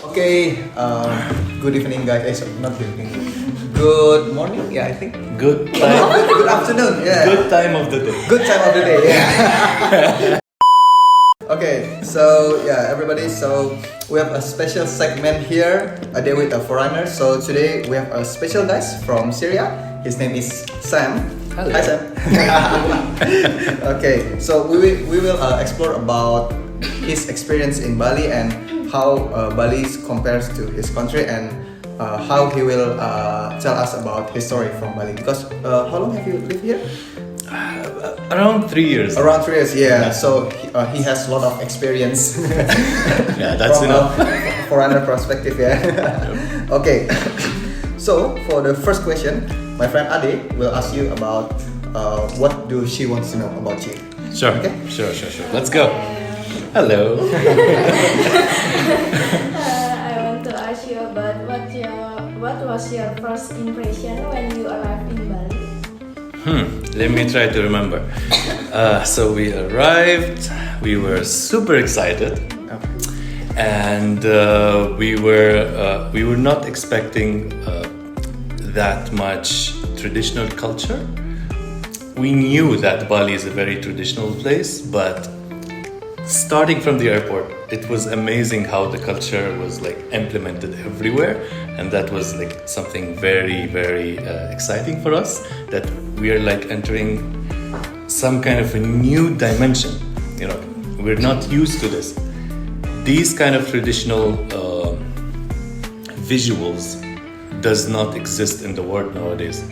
Okay, good evening guys. Not good evening. Good morning, yeah, I think. Good time. Good afternoon, yeah. Good time of the day. Good time of the day, yeah. Okay, so yeah, everybody. So we have a special segment here, a day with a foreigner. So today we have a special guest from Syria. His name is Sam. Hello. Hi, Sam. Okay, so we will explore about his experience in Bali and how Bali compares to his country and how he will tell us about his story from Bali. Because how long have you lived here? Around 3 years. Around 3 years, yeah. So he has a lot of experience. Yeah, that's from enough. Foreigner perspective, yeah. Okay. So for the first question, my friend Ade will ask you about what do she wants to know about you. Sure. Okay. Sure. Let's go. Hello. I want to ask you about what was your first impression when you arrived in Bali? Let me try to remember. So we arrived. We were super excited, and we were not expecting that much traditional culture. We knew that Bali is a very traditional place, but starting from the airport, it was amazing how the culture was like implemented everywhere, and that was like something very, very exciting for us. That we are like entering some kind of a new dimension. You know, we're not used to this. These kind of traditional visuals does not exist in the world nowadays.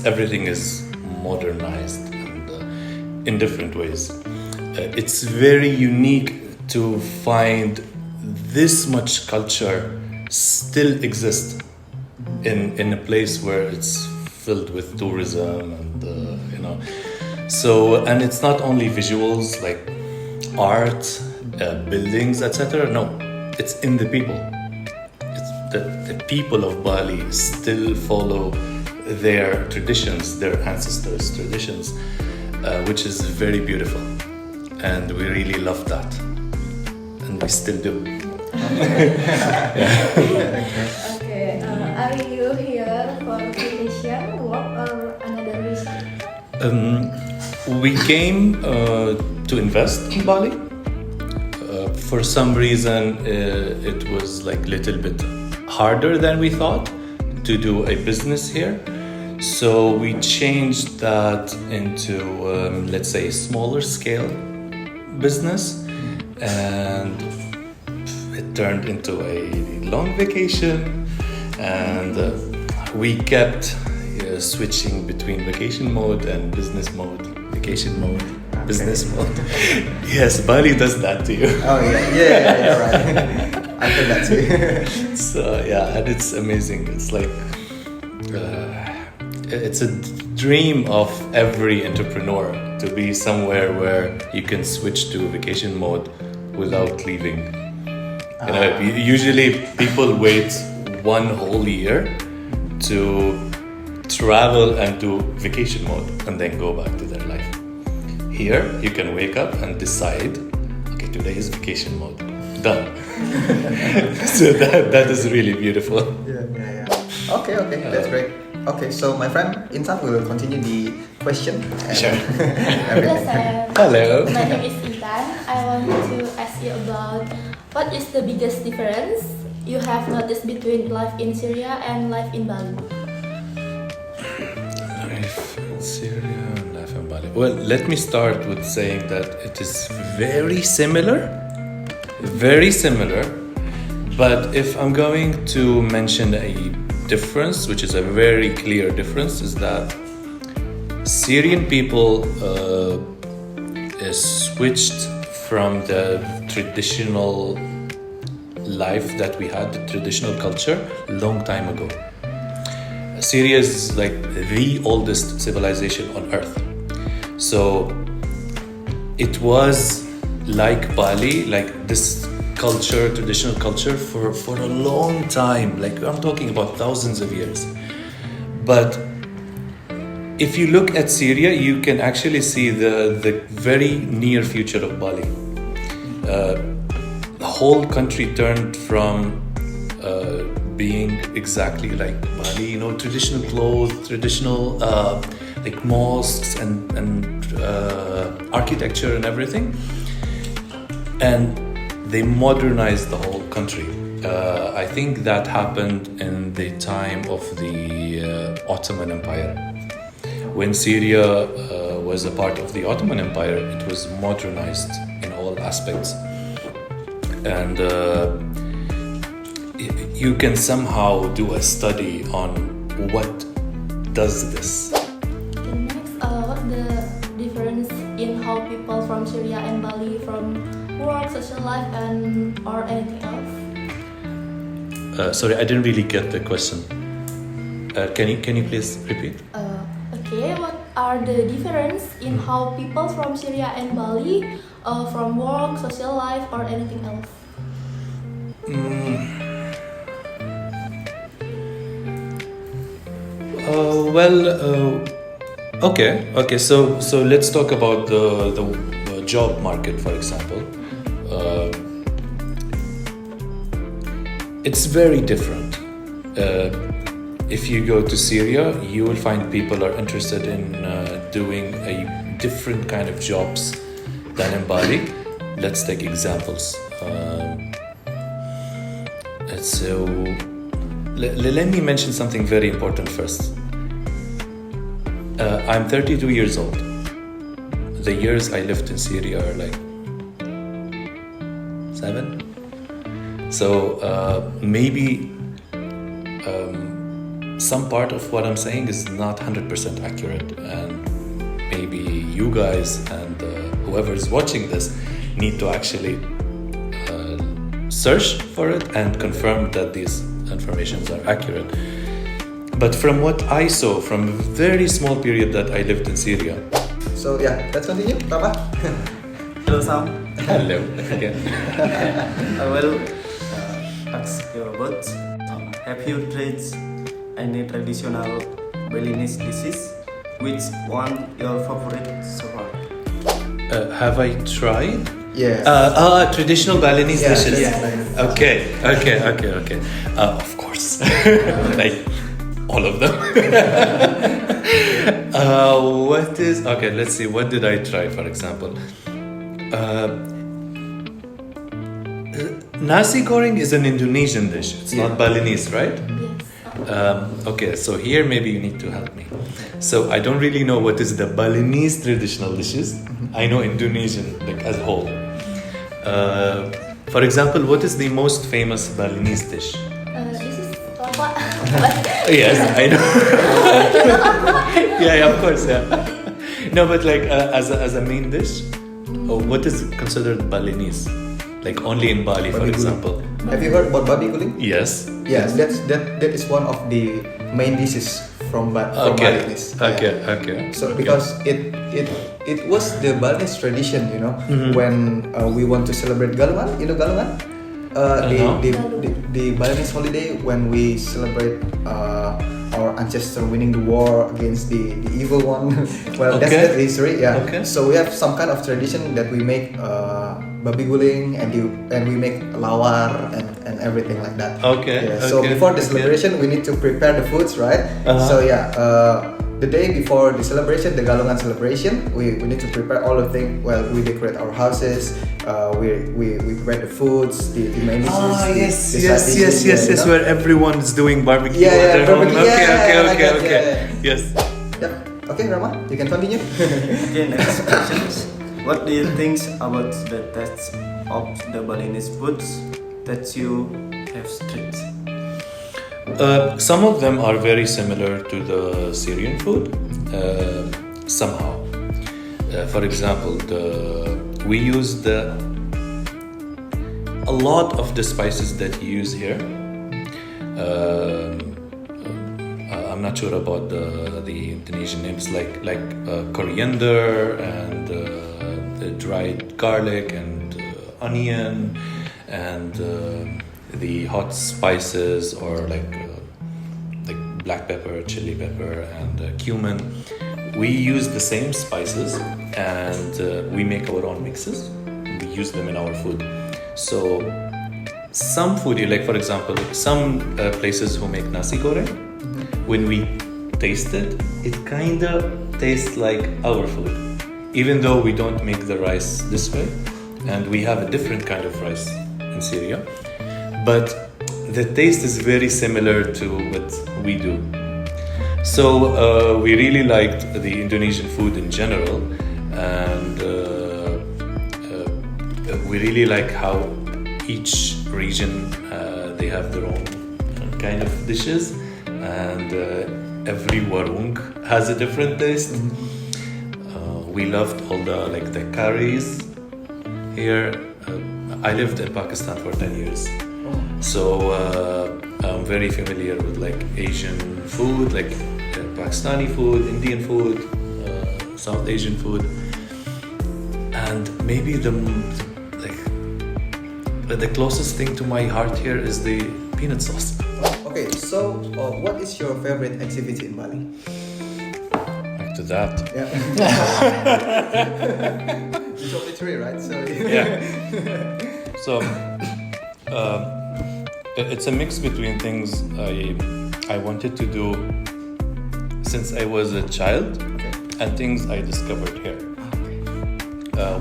Everything is modernized and in different ways. It's very unique to find this much culture still exist in a place where it's filled with tourism and So, and it's not only visuals like art, buildings, etc. No, it's in the people. It's the people of Bali still follow their traditions, their ancestors' traditions, which is very beautiful. And we really love that. And we still do. Okay, are you here for vacation, work, or another reason? We came to invest in Bali. For some reason, it was like a little bit harder than we thought to do a business here. So we changed that into, let's say, smaller scale business, and it turned into a long vacation, and we kept switching between vacation mode and business mode, vacation mode, business mode. Yes, Bali does that to you. Oh yeah, right. I heard that too. So yeah, and it's amazing. It's like it's a dream of every entrepreneur to be somewhere where you can switch to vacation mode without leaving. You know, usually people wait 1 whole year to travel and do vacation mode and then go back to their life. Here, you can wake up and decide, okay, today is vacation mode. Done. So that is really beautiful. Yeah. Okay, that's great. Okay, so my friend Intan will continue the question. Sure. Hello, Hello. my name is Intan. I want to ask you about what is the biggest difference you have noticed between life in Syria and life in Bali? Life in Syria and life in Bali. Well, let me start with saying that it is very similar. But if I'm going to mention a difference, which is a very clear difference, is that Syrian people switched from the traditional life that we had, the traditional culture, long time ago. Syria is like the oldest civilization on earth. So it was like Bali, like this culture, traditional culture for a long time. Like I'm talking about thousands of years. But if you look at Syria, you can actually see the very near future of Bali. The whole country turned from being exactly like Bali, you know, traditional clothes, traditional like mosques and architecture and everything. And they modernized the whole country. I think that happened in the time of the Ottoman Empire. When Syria was a part of the Ottoman Empire, it was modernized in all aspects. And you can somehow do a study on what does this. Okay, next, what's the difference in how people from Syria and Bali from work, social life, and or anything else? Sorry, I didn't really get the question. Can you please repeat? Okay, what are the difference in how people from Syria and Bali from work, social life, or anything else? Okay. So let's talk about the job market, for example. It's very different. If you go to Syria, you will find people are interested in doing a different kind of jobs than in Bali. Let's take examples. So let me mention something very important first. I'm 32 years old. The years I lived in Syria are like 7. So maybe some part of what I'm saying is not 100% accurate, and maybe you guys and whoever is watching this need to actually search for it and confirm that these informations are accurate. But from what I saw from a very small period that I lived in Syria. So yeah, let's continue. Papa. Hello Sam. Hello again. I will ask you about have you tried any traditional Balinese dishes? Which one your favorite so far? Have I tried? Yes. Traditional Balinese Yeah, dishes. yeah. Okay. Of course. Like all of them. What is okay? Let's see. What did I try? For example, nasi goreng is an Indonesian dish. It's not Balinese, right? Yes. Okay, so here maybe you need to help me. So I don't really know what is the Balinese traditional dishes. I know Indonesian like as a whole. For example, what is the most famous Balinese dish? This is lava. Yes, I know. yeah, of course, yeah. No, but like as a main dish, what is considered Balinese? Like only in Bali, for Babi example. Have you heard about babi guling? Yes. Yes, that is one of the main dishes from Balinese. Okay. So because it was the Balinese tradition, you know, when we want to celebrate Galungan, you know Galungan? The Balinese holiday when we celebrate our ancestor winning the war against the evil one. Well, that's the history, yeah. Okay. So we have some kind of tradition that we make babi guling and we make lawar and everything like that. Okay. Yeah, so before the celebration, we need to prepare the foods, right? So yeah, the day before the celebration, the Galungan celebration, we need to prepare all the things. Well, we decorate our houses. We prepare the foods, the main dishes. Yes. Where everyone is doing barbecue at their home. Okay. Yes. Yep. Okay, Rama, you can continue. Okay, next question is, what do you think about the taste of the Balinese foods that you have tried? Some of them are very similar to the Syrian food, somehow. For example, we use a lot of the spices that you use here. I'm not sure about the Indonesian names, like coriander and the dried garlic and onion and the hot spices, or like black pepper, chili pepper, and cumin. We use the same spices and we make our own mixes. We use them in our food. So some foodie, like for example, some places who make nasi goreng, when we taste it, it kind of tastes like our food, even though we don't make the rice this way, and we have a different kind of rice in Syria, but the taste is very similar to what we do. So we really liked the Indonesian food in general, and we really like how each region they have their own kind of dishes, and every warung has a different taste. We loved all the curries here. I lived in Pakistan for 10 years, so I'm very familiar with like Asian food, like Pakistani food, Indian food, South Asian food, and maybe the closest thing to my heart here is the peanut sauce. Okay, so what is your favorite activity in Bali? Back to that. Yeah. You told me 3, right? So Yeah. So it's a mix between things I wanted to do since I was a child, Okay. and things I discovered here.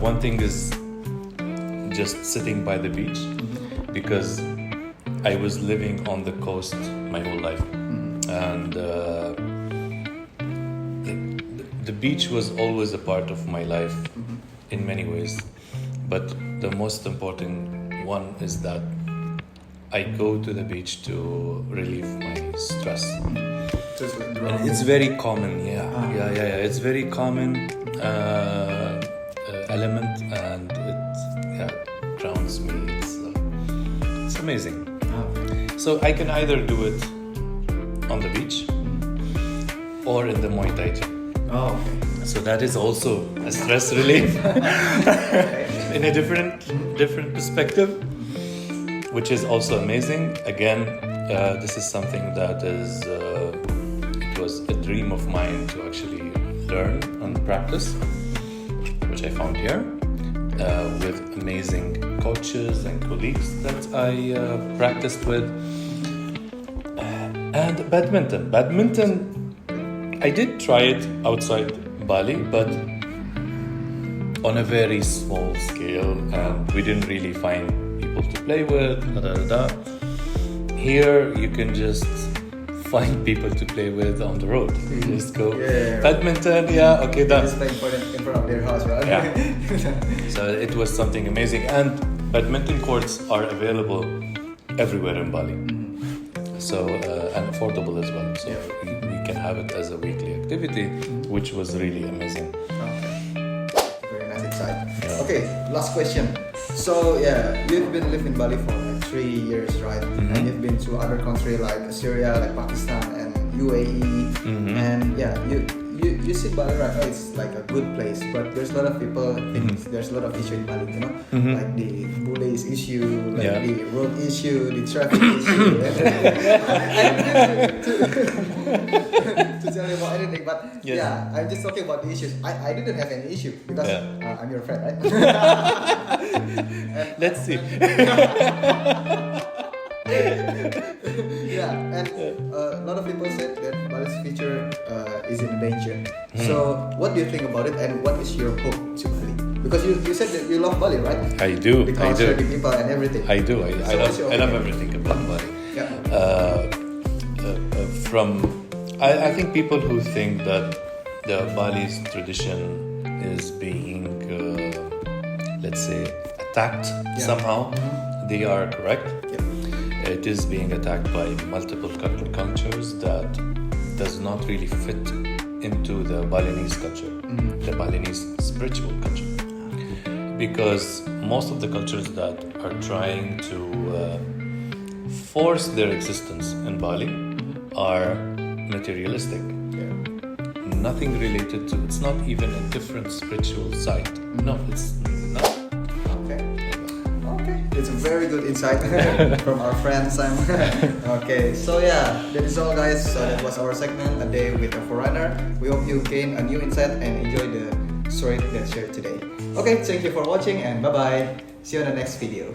One thing is just sitting by the beach, because I was living on the coast my whole life, and the beach was always a part of my life in many ways, but the most important one is that I go to the beach to relieve my stress. Just like And it's very common, yeah. It's very common element, and it grounds me. It's amazing. So I can either do it on the beach or in the Muay Thai gym. Oh, okay. So that is also a stress relief in a different perspective, which is also amazing. Again, this is something that is it was a dream of mine to actually learn and practice, which I found here with amazing coaches and colleagues that I practiced with. And badminton, I did try it outside Bali, but on a very small scale, and we didn't really find people to play with. Here, you can just find people to play with on the road. You just go badminton, okay, done. Just playing in front of their house, right? Yeah. So it was something amazing, and badminton courts are available everywhere in Bali. So and affordable as well. So we can have it as a weekly activity, which was really amazing. Okay. Very nice insight. Yeah. Okay, last question. So you've been living in Bali for like 3 years, right? And you've been to other countries like Syria, like Pakistan, and UAE. And you see Bali right now, it's like a good place, but there's a lot of people think there's a lot of issue in Bali, you know, like the bullies issue, like the road issue, the traffic issue. To tell you about anything, but I'm just talking about the issues. I didn't have any issue because I'm your friend, right? Let's see. And a lot of people said that Bali's future is in danger. So, what do you think about it, and what is your hope to Bali? Because you said that you love Bali, right? I do. The culture, the people, and everything. I do. I love everything about Bali. I think people who think that the Bali's tradition is being, let's say, attacked somehow, they are correct. It is being attacked by multiple cultures that does not really fit into the Balinese culture, the Balinese spiritual culture. Because most of the cultures that are trying to force their existence in Bali are materialistic. Nothing related to, it's not even a different spiritual side. No, it's not. Okay, it's a very good insight from our friend Sam. Okay, so that is all, guys. So that was our segment, A Day with a Foreigner. We hope you gain a new insight and enjoy the story that shared today. Okay, thank you for watching, and bye bye. See you on the next video.